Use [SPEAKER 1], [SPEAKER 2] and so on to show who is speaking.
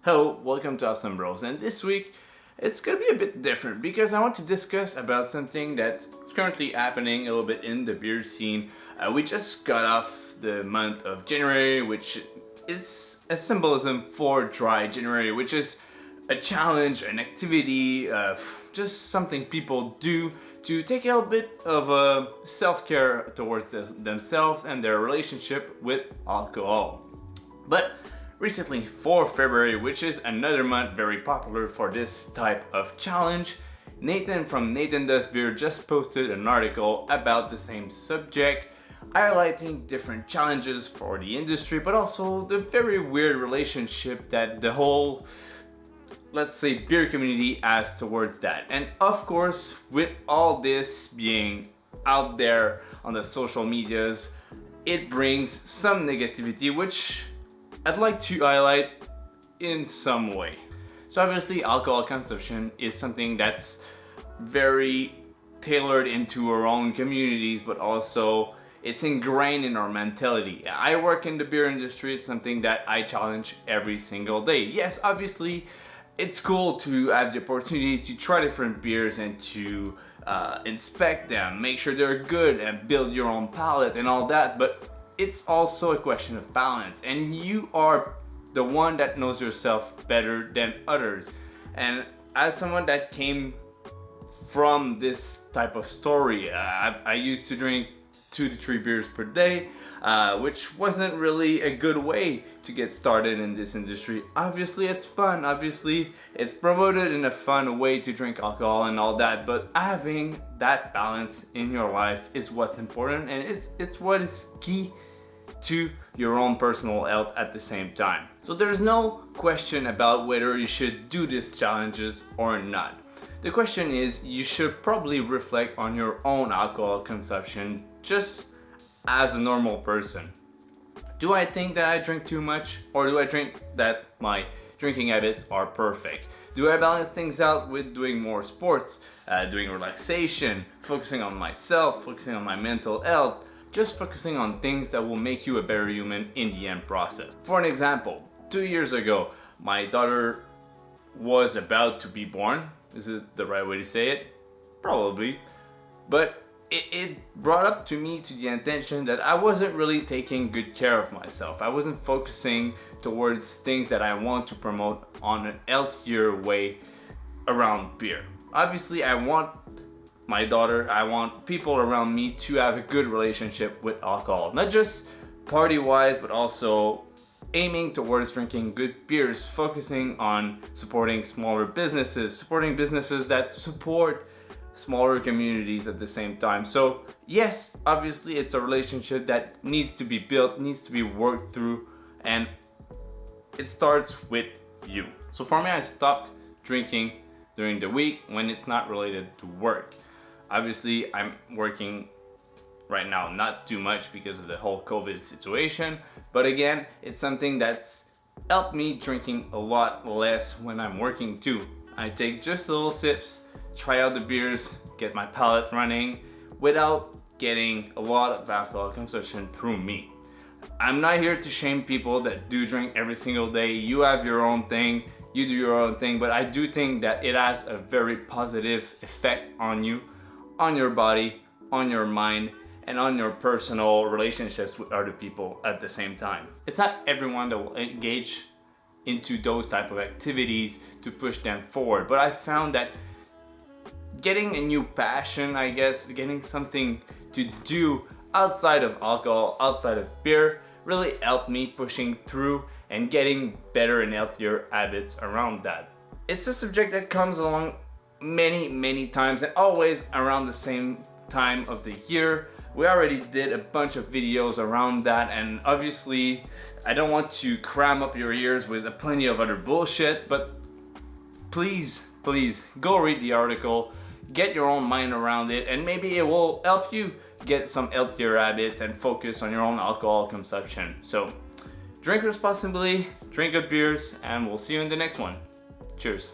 [SPEAKER 1] Hello, welcome to Awesome Bros, and this week it's gonna be a bit different because I want to discuss about something that's currently happening a little bit in the beer scene. We just got off the month of January, which is a symbolism for Dry January, which is a challenge, an activity, just something people do to take a little bit of self-care towards themselves and their relationship with alcohol. But recently, for February, which is another month very popular for this type of challenge, Nathan from Nathan Does Beer just posted an article about the same subject, highlighting different challenges for the industry, but also the very weird relationship that the whole, let's say, beer community has towards that. And of course, with all this being out there on the social medias, it brings some negativity, which I'd like to highlight in some way. So obviously, alcohol consumption is something that's very tailored into our own communities, but also it's ingrained in our mentality. I work in the beer industry. It's something that I challenge every single day. Yes, obviously, it's cool to have the opportunity to try different beers and to inspect them, make sure they're good, and build your own palate and all that, but it's also a question of balance, and you are the one that knows yourself better than others. And as someone that came from this type of story, I used to drink 2 to 3 beers per day, which wasn't really a good way to get started in this industry. Obviously, it's fun. Obviously, it's promoted in a fun way to drink alcohol and all that, but having that balance in your life is what's important, and it's what is key to your own personal health at the same time. So there's no question about whether you should do these challenges or not. The question is, you should probably reflect on your own alcohol consumption just as a normal person. Do I think that I drink too much, or do I think that my drinking habits are perfect? Do I balance things out with doing more sports, doing relaxation, focusing on myself, focusing on my mental health, just focusing on things that will make you a better human in the end process? For an example, 2 years ago, my daughter was about to be born. Is it the right way to say it? Probably. But it brought up to me to the intention that I wasn't really taking good care of myself. I wasn't focusing towards things that I want to promote on an healthier way around beer. Obviously, I want my daughter, I want people around me to have a good relationship with alcohol. Not just party-wise, but also aiming towards drinking good beers, focusing on supporting smaller businesses, supporting businesses that support smaller communities at the same time. So yes, obviously it's a relationship that needs to be built, needs to be worked through, and it starts with you. So for me, I stopped drinking during the week when it's not related to work. Obviously, I'm working right now not too much because of the whole COVID situation, but again, it's something that's helped me drinking a lot less when I'm working too. I take just little sips, try out the beers, get my palate running without getting a lot of alcohol consumption through me. I'm not here to shame people that do drink every single day. You have your own thing, you do your own thing, but I do think that it has a very positive effect on you, on your body, on your mind, and on your personal relationships with other people at the same time. It's not everyone that will engage into those type of activities to push them forward, but I found that getting a new passion, I guess, getting something to do outside of alcohol, outside of beer, really helped me pushing through and getting better and healthier habits around that. It's a subject that comes along many times, and always around the same time of the year. We already did a bunch of videos around that, and obviously I don't want to cram up your ears with plenty of other bullshit, but please go read the article, get your own mind around it, and maybe it will help you get some healthier habits and focus on your own alcohol consumption. So drink responsibly, drink good beers, and we'll see you in the next one. Cheers.